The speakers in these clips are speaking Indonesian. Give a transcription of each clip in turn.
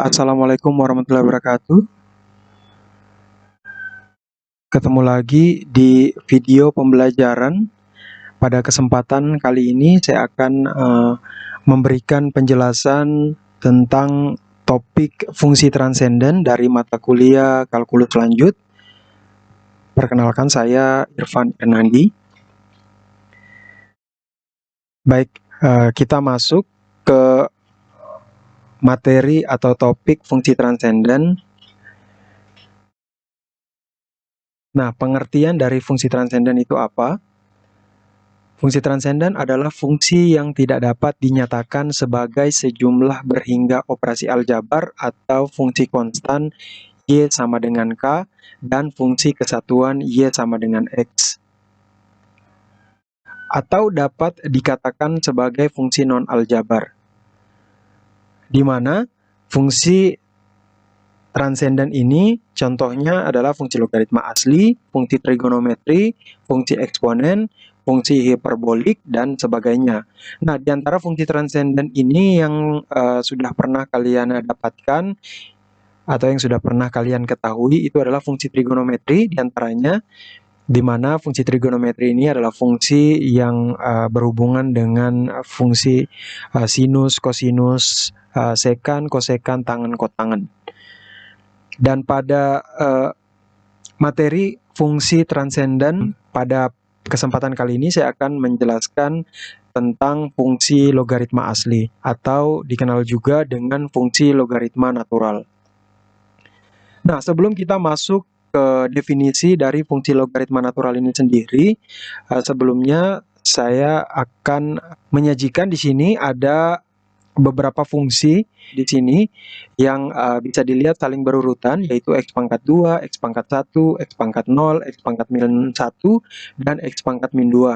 Assalamualaikum warahmatullahi wabarakatuh. Ketemu lagi di video pembelajaran. Pada kesempatan kali ini saya akan memberikan penjelasan tentang topik fungsi transenden dari mata kuliah kalkulus lanjut. Perkenalkan, saya Irfan Ernandi. Baik, kita masuk ke materi atau topik fungsi transenden. Nah, pengertian dari fungsi transenden itu apa? Fungsi transenden adalah fungsi yang tidak dapat dinyatakan sebagai sejumlah berhingga operasi aljabar atau fungsi konstan Y sama dengan K dan fungsi kesatuan Y sama dengan X. Atau dapat dikatakan sebagai fungsi non-aljabar, di mana fungsi transenden ini contohnya adalah fungsi logaritma asli, fungsi trigonometri, fungsi eksponen, fungsi hiperbolik, dan sebagainya. Nah, di antara fungsi transenden ini yang sudah pernah kalian dapatkan atau yang sudah pernah kalian ketahui itu adalah fungsi trigonometri, di antaranya, di mana fungsi trigonometri ini adalah fungsi yang berhubungan dengan fungsi sinus, kosinus, sekan, kosekan, tangen, kotangen. Dan pada materi fungsi transenden pada kesempatan kali ini saya akan menjelaskan tentang fungsi logaritma asli atau dikenal juga dengan fungsi logaritma natural. Nah, sebelum kita masuk ke definisi dari fungsi logaritma natural ini sendiri, sebelumnya saya akan menyajikan di sini ada beberapa fungsi di sini yang bisa dilihat saling berurutan, yaitu X pangkat 2, X pangkat 1, X pangkat 0, X pangkat min 1, dan X pangkat min 2.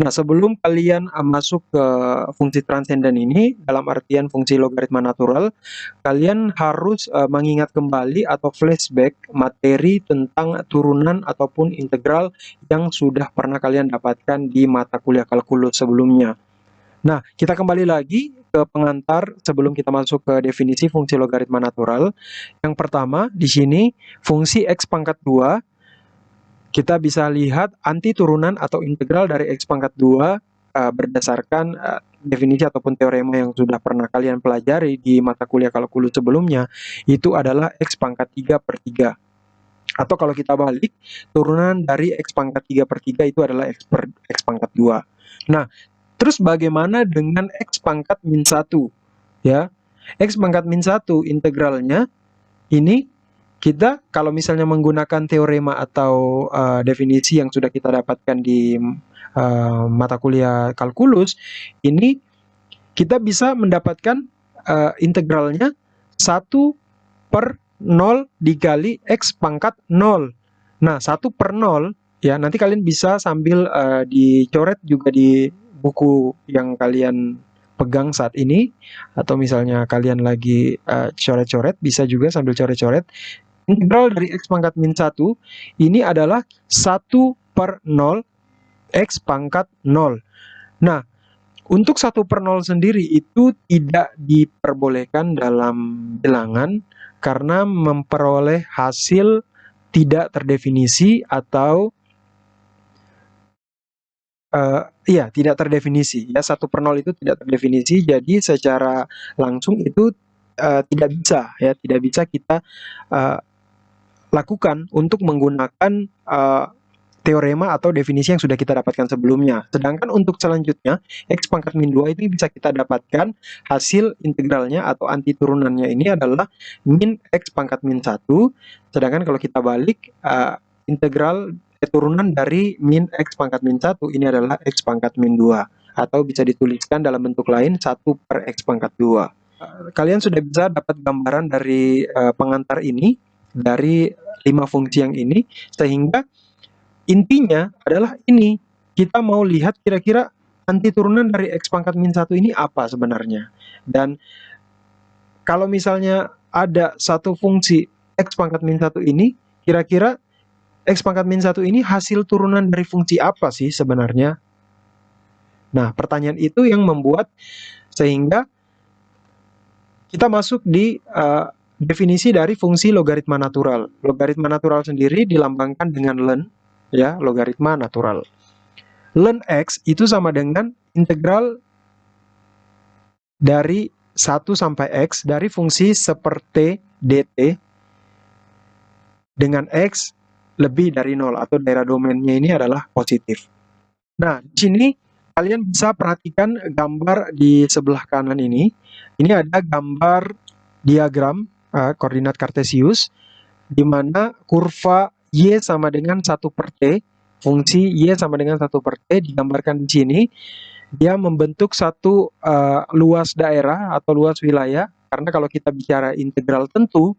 Nah, sebelum kalian masuk ke fungsi transenden ini, dalam artian fungsi logaritma natural, kalian harus mengingat kembali atau flashback materi tentang turunan ataupun integral yang sudah pernah kalian dapatkan di mata kuliah kalkulus sebelumnya. Nah, kita kembali lagi ke pengantar sebelum kita masuk ke definisi fungsi logaritma natural. Yang pertama, di sini fungsi X pangkat 2, kita bisa lihat anti turunan atau integral dari X pangkat 2 berdasarkan definisi ataupun teorema yang sudah pernah kalian pelajari di mata kuliah kalkulus sebelumnya, itu adalah X pangkat 3/3. Atau kalau kita balik, turunan dari X pangkat 3/3 itu adalah X pangkat 2. Nah, terus bagaimana dengan X pangkat min 1? Ya, X pangkat min 1 integralnya ini kita kalau misalnya menggunakan teorema atau definisi yang sudah kita dapatkan di mata kuliah kalkulus, ini kita bisa mendapatkan integralnya 1/0 dikali X pangkat 0. Nah, 1/0 ya, nanti kalian bisa sambil dicoret juga di buku yang kalian pegang saat ini, atau misalnya kalian lagi coret-coret, bisa juga sambil coret-coret. Integral dari X pangkat min 1 ini adalah 1/0 X pangkat 0. Nah, untuk 1/0 sendiri itu tidak diperbolehkan dalam bilangan karena memperoleh hasil tidak terdefinisi atau tidak terdefinisi. Ya, 1/0 itu tidak terdefinisi, jadi secara langsung itu tidak bisa kita lakukan untuk menggunakan teorema atau definisi yang sudah kita dapatkan sebelumnya. Sedangkan untuk selanjutnya, X pangkat min 2 itu bisa kita dapatkan hasil integralnya atau anti turunannya ini adalah min X pangkat min 1, sedangkan kalau kita balik, integral turunan dari min X pangkat min 1 ini adalah X pangkat min 2, atau bisa dituliskan dalam bentuk lain 1/X pangkat 2. Kalian sudah bisa dapat gambaran dari pengantar ini, dari 5 fungsi yang ini, sehingga intinya adalah ini, kita mau lihat kira-kira anti turunan dari X pangkat min 1 ini apa sebenarnya. Dan kalau misalnya ada satu fungsi X pangkat min 1 ini, kira-kira X pangkat min 1 ini hasil turunan dari fungsi apa sih sebenarnya? Nah, pertanyaan itu yang membuat sehingga kita masuk di definisi dari fungsi logaritma natural. Logaritma natural sendiri dilambangkan dengan ln, ya, logaritma natural. Ln x itu sama dengan integral dari 1 sampai x dari fungsi seperti dt dengan x lebih dari 0 atau daerah domainnya ini adalah positif. Nah, di sini kalian bisa perhatikan gambar di sebelah kanan ini. Ini ada gambar diagram koordinat kartesius di mana kurva y sama dengan 1 per t, fungsi y sama dengan 1 per t digambarkan di sini. Dia membentuk satu luas daerah atau luas wilayah, karena kalau kita bicara integral tentu,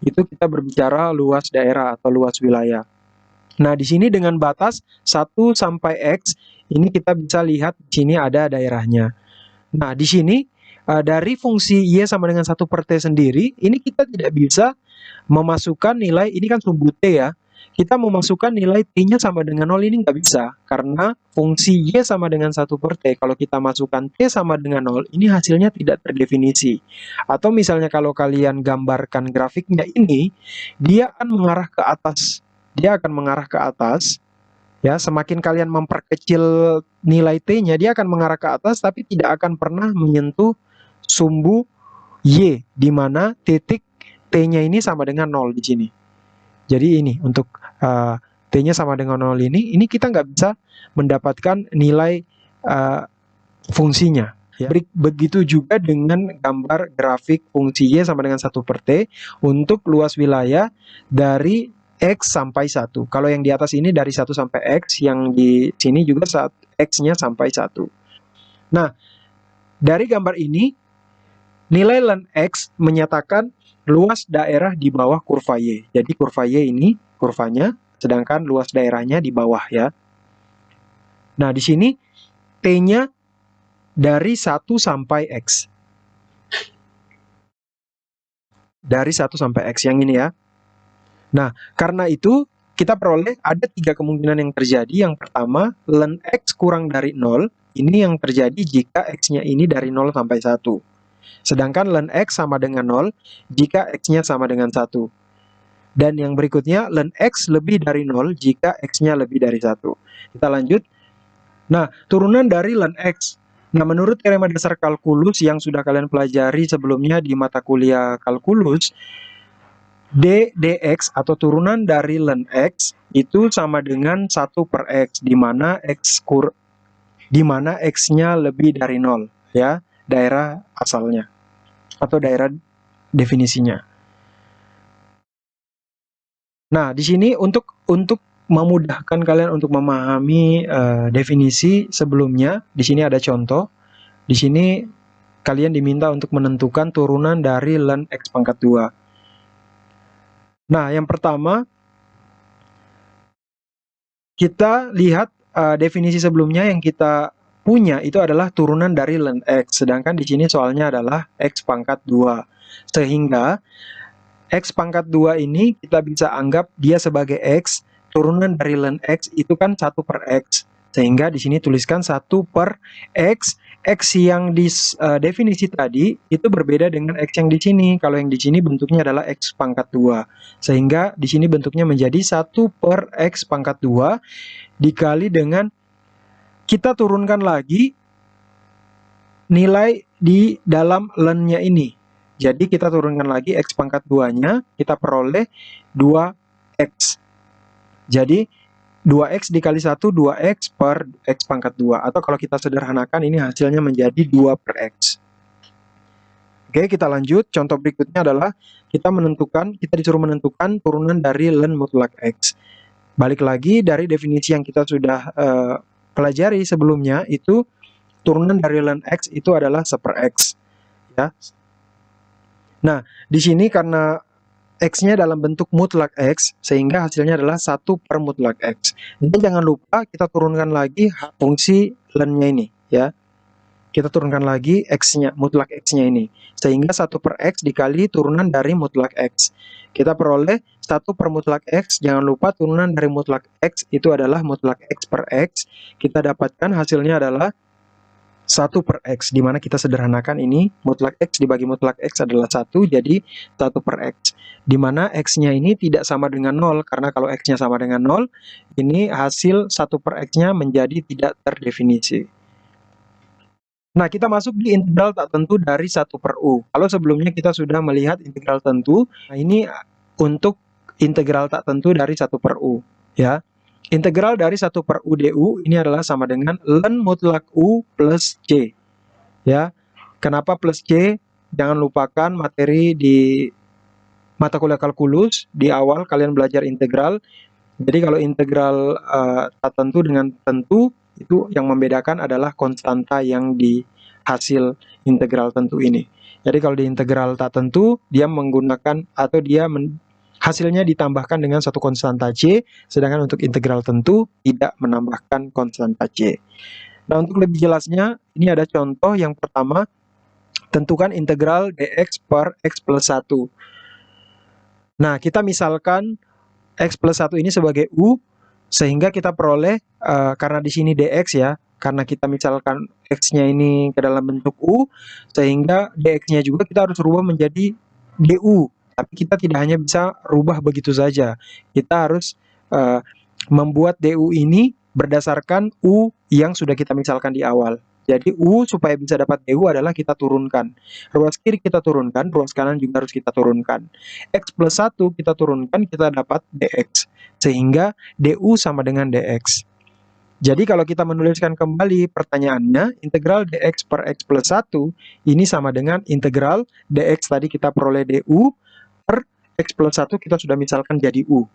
itu kita berbicara luas daerah atau luas wilayah. Nah, di sini dengan batas 1 sampai X, ini kita bisa lihat di sini ada daerahnya. Nah, di sini dari fungsi Y sama dengan 1 per T sendiri, ini kita tidak bisa memasukkan nilai, ini kan sumbu T ya, kita memasukkan nilai T-nya sama dengan 0 ini nggak bisa, karena fungsi Y sama dengan 1 per T, kalau kita masukkan T sama dengan 0, ini hasilnya tidak terdefinisi. Atau misalnya kalau kalian gambarkan grafiknya ini, dia akan mengarah ke atas. Dia akan mengarah ke atas, ya, semakin kalian memperkecil nilai T-nya, dia akan mengarah ke atas, tapi tidak akan pernah menyentuh sumbu Y, di mana titik T-nya ini sama dengan 0 di sini. Jadi ini untuk T-nya sama dengan 0 ini kita nggak bisa mendapatkan nilai fungsinya. Ya. Begitu juga dengan gambar grafik fungsi Y sama dengan 1 per T untuk luas wilayah dari X sampai 1. Kalau yang di atas ini dari 1 sampai X, yang di sini juga X-nya sampai 1. Nah, dari gambar ini, nilai ln X menyatakan luas daerah di bawah kurva Y. Jadi kurva Y ini kurvanya, sedangkan luas daerahnya di bawah ya. Nah, di sini T-nya dari 1 sampai X. Dari 1 sampai X yang ini ya. Nah, karena itu kita peroleh ada 3 kemungkinan yang terjadi. Yang pertama, ln X kurang dari 0. Ini yang terjadi jika X-nya ini dari 0 sampai 1. Sedangkan ln X sama dengan 0 jika X-nya sama dengan 1. Dan yang berikutnya, ln X lebih dari 0 jika X-nya lebih dari 1. Kita lanjut. Nah, turunan dari ln X. Nah, menurut teorema dasar kalkulus yang sudah kalian pelajari sebelumnya di mata kuliah kalkulus, d dx atau turunan dari ln X itu sama dengan 1 per X, di mana X-nya lebih dari 0. Ya, daerah asalnya atau daerah definisinya. Nah, di sini untuk memudahkan kalian untuk memahami definisi sebelumnya, di sini ada contoh. Di sini kalian diminta untuk menentukan turunan dari ln X pangkat 2. Nah, yang pertama kita lihat definisi sebelumnya yang kita punya itu adalah turunan dari ln X, sedangkan di sini soalnya adalah X pangkat 2. Sehingga X pangkat 2 ini kita bisa anggap dia sebagai X, turunan dari ln X itu kan 1 per X. Sehingga di sini tuliskan 1 per X. X yang di definisi tadi itu berbeda dengan X yang di sini. Kalau yang di sini bentuknya adalah X pangkat 2. Sehingga di sini bentuknya menjadi 1 per X pangkat 2 dikali dengan kita turunkan lagi nilai di dalam ln-nya ini. Jadi kita turunkan lagi X pangkat 2-nya, kita peroleh 2X. Jadi 2X dikali 1, 2X per X pangkat 2. Atau kalau kita sederhanakan, ini hasilnya menjadi 2 per X. Oke, kita lanjut. Contoh berikutnya adalah kita disuruh menentukan turunan dari ln mutlak X. Balik lagi dari definisi yang kita sudah pelajari sebelumnya, itu turunan dari ln X itu adalah 1 per X. Ya. Nah, di sini karena X-nya dalam bentuk mutlak X, sehingga hasilnya adalah 1 per mutlak X. Jadi jangan lupa kita turunkan lagi fungsi ln-nya ini. Ya. Kita turunkan lagi X-nya, mutlak X-nya ini. Sehingga 1 per X dikali turunan dari mutlak X. Kita peroleh 1 per mutlak X, jangan lupa turunan dari mutlak X itu adalah mutlak X per X. Kita dapatkan hasilnya adalah 1 per X, di mana kita sederhanakan ini, mutlak X dibagi mutlak X adalah 1, jadi 1 per X. Di mana X-nya ini tidak sama dengan 0, karena kalau X-nya sama dengan 0, ini hasil 1 per X-nya menjadi tidak terdefinisi. Nah, kita masuk di integral tak tentu dari 1 per U. Kalau sebelumnya kita sudah melihat integral tentu, nah ini untuk integral tak tentu dari 1 per U. Ya. Integral dari 1 per U du ini adalah sama dengan ln mutlak U plus C. Ya. Kenapa plus C? Jangan lupakan materi di mata kuliah kalkulus, di awal kalian belajar integral. Jadi kalau integral tak tentu dengan tentu, itu yang membedakan adalah konstanta yang di hasil integral tentu ini. Jadi kalau di integral tak tentu, dia menggunakan atau dia hasilnya ditambahkan dengan satu konstanta C, sedangkan untuk integral tentu tidak menambahkan konstanta C. Nah, untuk lebih jelasnya, ini ada contoh yang pertama, tentukan integral dx per x plus 1. Nah, kita misalkan x plus 1 ini sebagai U, sehingga kita peroleh, karena di sini dx ya, karena kita misalkan x-nya ini ke dalam bentuk U, sehingga dx-nya juga kita harus rubah menjadi du. Tapi kita tidak hanya bisa rubah begitu saja. Kita harus membuat du ini berdasarkan U yang sudah kita misalkan di awal. Jadi U supaya bisa dapat du adalah kita turunkan. Ruas kiri kita turunkan, ruas kanan juga harus kita turunkan. X plus 1 kita turunkan, kita dapat dx. Sehingga du sama dengan dx. Jadi kalau kita menuliskan kembali pertanyaannya, integral dx per x plus 1 ini sama dengan integral dx tadi kita peroleh du per x plus 1 kita sudah misalkan jadi u.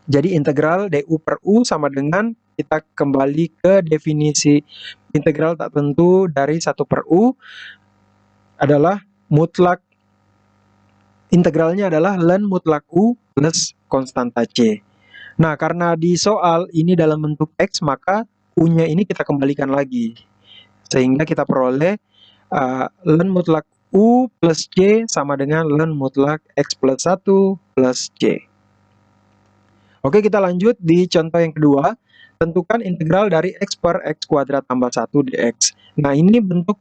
Jadi integral du per u sama dengan, kita kembali ke definisi integral tak tentu dari 1 per u adalah mutlak, integralnya adalah ln mutlak u plus konstanta c. Nah, karena di soal ini dalam bentuk X, maka U-nya ini kita kembalikan lagi. Sehingga kita peroleh ln mutlak U plus C sama dengan ln mutlak X plus 1 plus C. Oke, kita lanjut di contoh yang kedua. Tentukan integral dari X per X kuadrat tambah 1 dx. Nah, ini bentuk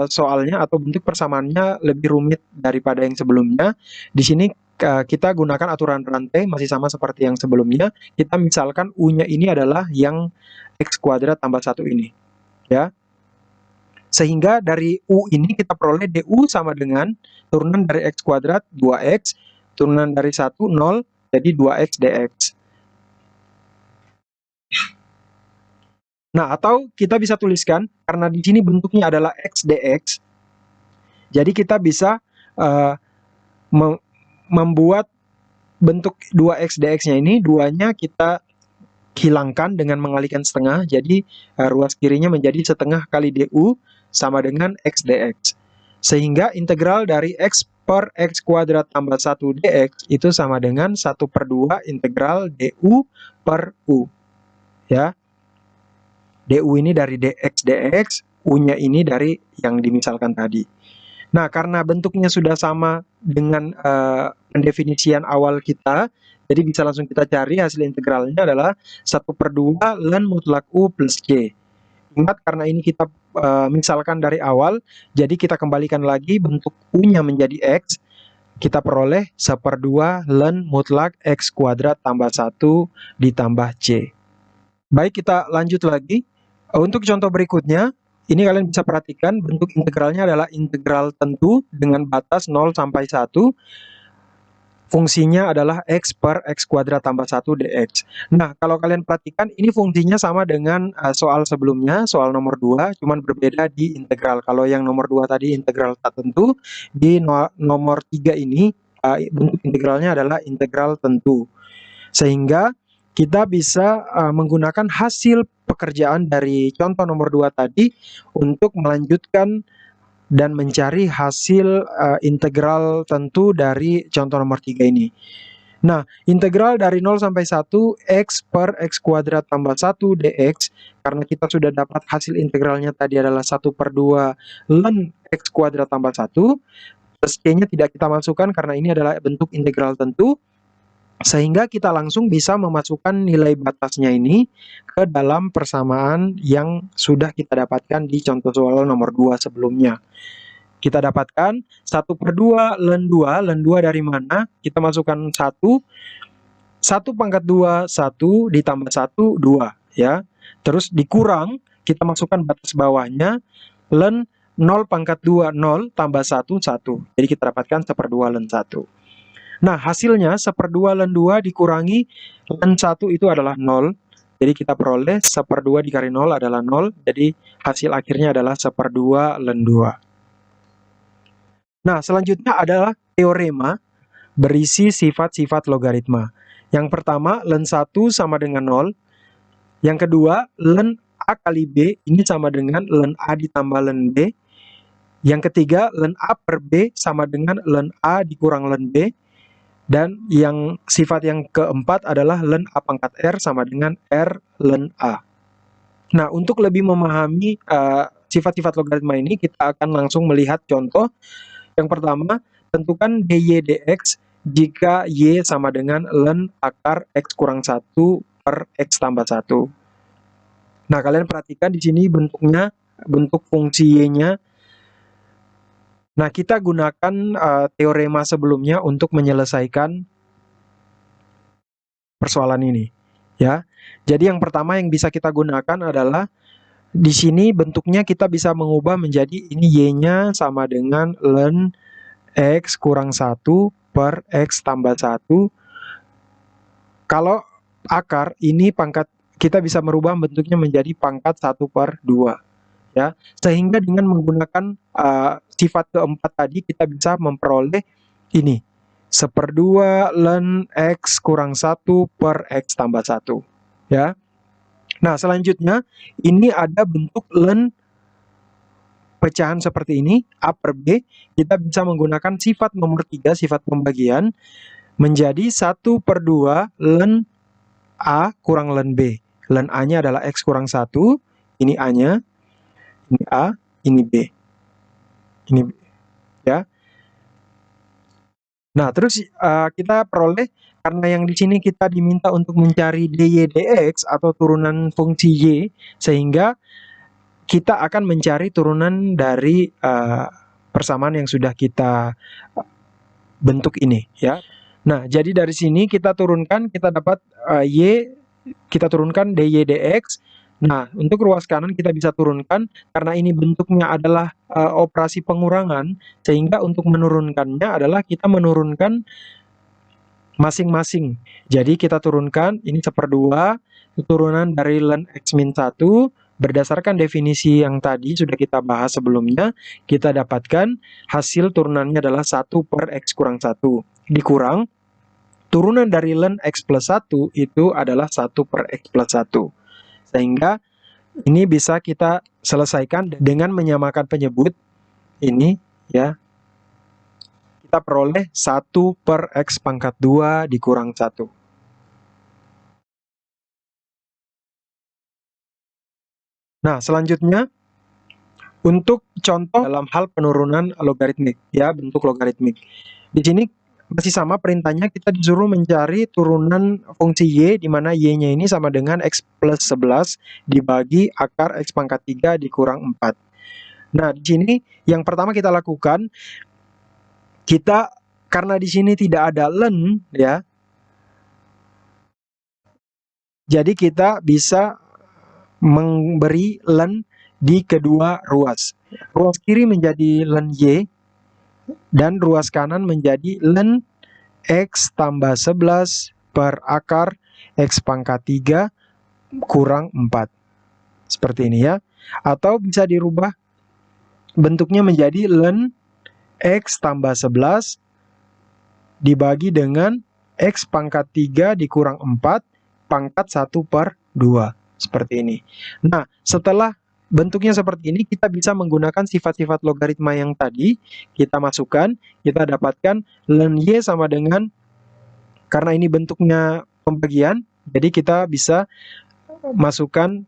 soalnya atau bentuk persamaannya lebih rumit daripada yang sebelumnya. Di sini kita gunakan aturan rantai, masih sama seperti yang sebelumnya. Kita misalkan U-nya ini adalah yang X kuadrat tambah 1 ini. Ya. Sehingga dari U ini kita peroleh du sama dengan turunan dari X kuadrat 2X, turunan dari 1, 0, jadi 2X dx. Nah, atau kita bisa tuliskan, karena di sini bentuknya adalah X dx, jadi kita bisa membuat bentuk 2x dx-nya ini, 2-nya kita hilangkan dengan mengalihkan setengah, jadi ruas kirinya menjadi setengah kali du sama dengan x dx. Sehingga integral dari x per x kuadrat tambah 1 dx itu sama dengan 1 per 2 integral du per u. Ya, du ini dari dx dx, u-nya ini dari yang dimisalkan tadi. Nah, karena bentuknya sudah sama dengan pendefinisian awal kita, jadi bisa langsung kita cari hasil integralnya adalah 1 per 2 ln mutlak U plus C. Ingat, karena ini kita misalkan dari awal, jadi kita kembalikan lagi bentuk U-nya menjadi X, kita peroleh 1 per 2 ln mutlak X kuadrat tambah 1 ditambah C. Baik, kita lanjut lagi. Untuk contoh berikutnya, ini kalian bisa perhatikan bentuk integralnya adalah integral tentu dengan batas 0 sampai 1. Fungsinya adalah X per X kuadrat tambah 1 dx. Nah, kalau kalian perhatikan, ini fungsinya sama dengan soal sebelumnya, soal nomor 2, cuman berbeda di integral. Kalau yang nomor 2 tadi integral tak tentu, di nomor 3 ini bentuk integralnya adalah integral tentu. Sehingga kita bisa menggunakan hasil pekerjaan dari contoh nomor 2 tadi untuk melanjutkan dan mencari hasil integral tentu dari contoh nomor 3 ini. Nah, integral dari 0 sampai 1 X per X kuadrat tambah 1 dx, karena kita sudah dapat hasil integralnya tadi adalah 1 per 2 ln X kuadrat tambah 1, plus C-nya tidak kita masukkan karena ini adalah bentuk integral tentu. Sehingga kita langsung bisa memasukkan nilai batasnya ini ke dalam persamaan yang sudah kita dapatkan di contoh soal nomor 2 sebelumnya. Kita dapatkan 1/2 ln 2, ln 2 dari mana? Kita masukkan 1, 1 pangkat 2, 1 ditambah 1, 2. Ya. Terus dikurang, kita masukkan batas bawahnya, ln 0 pangkat 2, 0 tambah 1, 1. Jadi kita dapatkan 1/2 ln 1. Nah, hasilnya 1/2 ln 2 dikurangi ln 1 itu adalah 0. Jadi kita peroleh 1/2 dikali 0 adalah 0. Jadi hasil akhirnya adalah 1/2 ln 2. Nah, selanjutnya adalah teorema berisi sifat-sifat logaritma. Yang pertama, ln 1 sama dengan 0. Yang kedua, ln A kali B ini sama dengan ln A ditambah ln B. Yang ketiga, ln A per B sama dengan ln A dikurang ln B. Dan yang sifat yang keempat adalah ln A pangkat R sama dengan R ln A. Nah, untuk lebih memahami sifat-sifat logaritma ini, kita akan langsung melihat contoh. Yang pertama, tentukan dy dx jika y sama dengan ln akar x kurang 1 per x tambah 1. Nah, kalian perhatikan di sini bentuknya, bentuk fungsi y-nya. Nah, kita gunakan teorema sebelumnya untuk menyelesaikan persoalan ini, ya. Jadi yang pertama yang bisa kita gunakan adalah di sini bentuknya kita bisa mengubah menjadi ini y-nya sama dengan ln x kurang 1 per x tambah 1. Kalau akar ini pangkat, kita bisa merubah bentuknya menjadi pangkat 1/2. Ya, sehingga dengan menggunakan sifat keempat tadi kita bisa memperoleh ini 1/2 ln x kurang 1 per x tambah 1. Ya. Nah, selanjutnya ini ada bentuk ln pecahan seperti ini, A per B. Kita bisa menggunakan sifat nomor 3, sifat pembagian, menjadi 1/2 ln A kurang ln B. Ln A-nya adalah x kurang 1, ini A-nya, ini A, ini B. Ini B, ya. Nah, terus kita peroleh, karena yang di sini kita diminta untuk mencari dy dx atau turunan fungsi y, sehingga kita akan mencari turunan dari persamaan yang sudah kita bentuk ini, ya. Nah, jadi dari sini kita turunkan, kita dapat y, kita turunkan dy dx. Nah, untuk ruas kanan kita bisa turunkan, karena ini bentuknya adalah operasi pengurangan, sehingga untuk menurunkannya adalah kita menurunkan masing-masing. Jadi kita turunkan, ini 1/2, turunan dari ln x min 1, berdasarkan definisi yang tadi sudah kita bahas sebelumnya, kita dapatkan hasil turunannya adalah 1 per x kurang 1, dikurang, turunan dari ln x plus 1 itu adalah 1 per x plus 1. Sehingga ini bisa kita selesaikan dengan menyamakan penyebut ini, ya. Kita peroleh 1 per x pangkat 2 dikurang 1. Nah, selanjutnya untuk contoh dalam hal penurunan logaritmik, ya, bentuk logaritmik. Di sini masih sama perintahnya, kita disuruh mencari turunan fungsi y, di mana y-nya ini sama dengan x plus 11 dibagi akar x pangkat 3 dikurang 4. Nah, di sini yang pertama kita lakukan, kita karena di sini tidak ada ln, ya, jadi kita bisa memberi ln di kedua ruas. Ruas kiri menjadi ln y, dan ruas kanan menjadi ln x tambah 11 per akar x pangkat 3 kurang 4. Seperti ini, ya. Atau bisa dirubah bentuknya menjadi ln x tambah 11 dibagi dengan x pangkat 3 dikurang 4 pangkat 1/2. Seperti ini. Nah, setelah bentuknya seperti ini, kita bisa menggunakan sifat-sifat logaritma yang tadi, kita masukkan, kita dapatkan ln y sama dengan, karena ini bentuknya pembagian, jadi kita bisa masukkan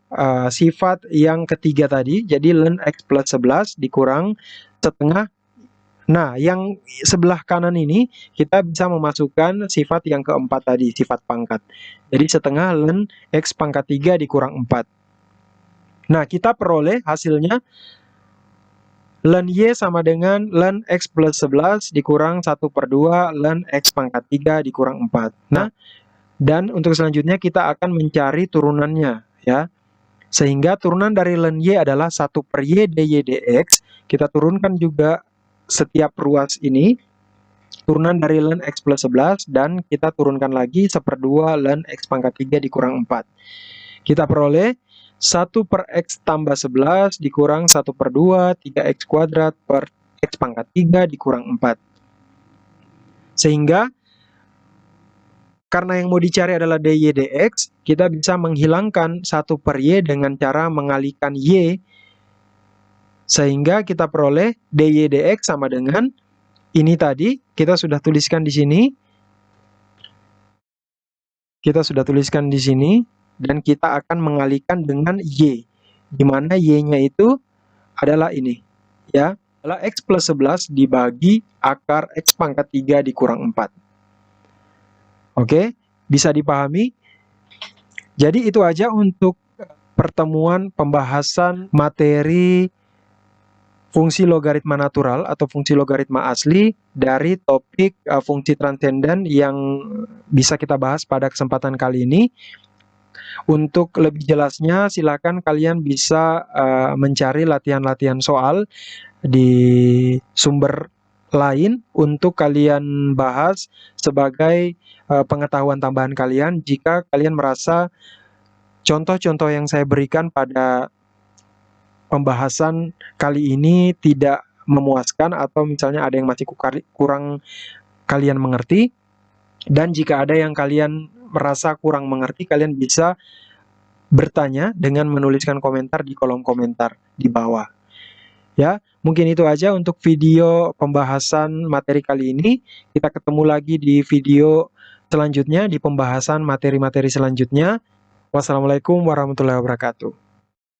sifat yang ketiga tadi, jadi ln x plus 11 dikurang setengah Nah, yang sebelah kanan ini kita bisa memasukkan sifat yang keempat tadi, sifat pangkat. Jadi setengah ln X pangkat 3 dikurang 4. Nah, kita peroleh hasilnya ln Y sama dengan ln X plus 11 dikurang 1/2 ln X pangkat 3 dikurang 4. Nah, dan untuk selanjutnya kita akan mencari turunannya, ya. Sehingga turunan dari ln Y adalah 1/Y dy dx. Kita turunkan juga setiap ruas ini, turunan dari ln X plus 11, dan kita turunkan lagi 1/2 ln X pangkat 3 dikurang 4. Kita peroleh 1/X tambah 11 dikurang 1/2 3X kuadrat per X pangkat 3 dikurang 4. Sehingga karena yang mau dicari adalah dy dx, kita bisa menghilangkan 1/y dengan cara mengalihkan y, sehingga kita peroleh dy dx sama dengan ini tadi, kita sudah tuliskan di sini. Kita sudah tuliskan di sini, dan kita akan mengalihkan dengan y, di mana y-nya itu adalah ini, ya, adalah X plus 11 dibagi akar X pangkat 3 dikurang 4. Oke, bisa dipahami? Jadi itu aja untuk pertemuan pembahasan materi fungsi logaritma natural atau fungsi logaritma asli dari topik fungsi transenden yang bisa kita bahas pada kesempatan kali ini. Untuk lebih jelasnya, silakan kalian bisa mencari latihan-latihan soal di sumber lain untuk kalian bahas sebagai pengetahuan tambahan kalian jika kalian merasa contoh-contoh yang saya berikan pada pembahasan kali ini tidak memuaskan atau misalnya ada yang masih kurang kalian mengerti. Dan jika ada yang kalian merasa kurang mengerti, kalian bisa bertanya dengan menuliskan komentar di kolom komentar di bawah. Ya, mungkin itu aja untuk video pembahasan materi kali ini. Kita ketemu lagi di video selanjutnya, di pembahasan materi-materi selanjutnya. Wassalamualaikum warahmatullahi wabarakatuh.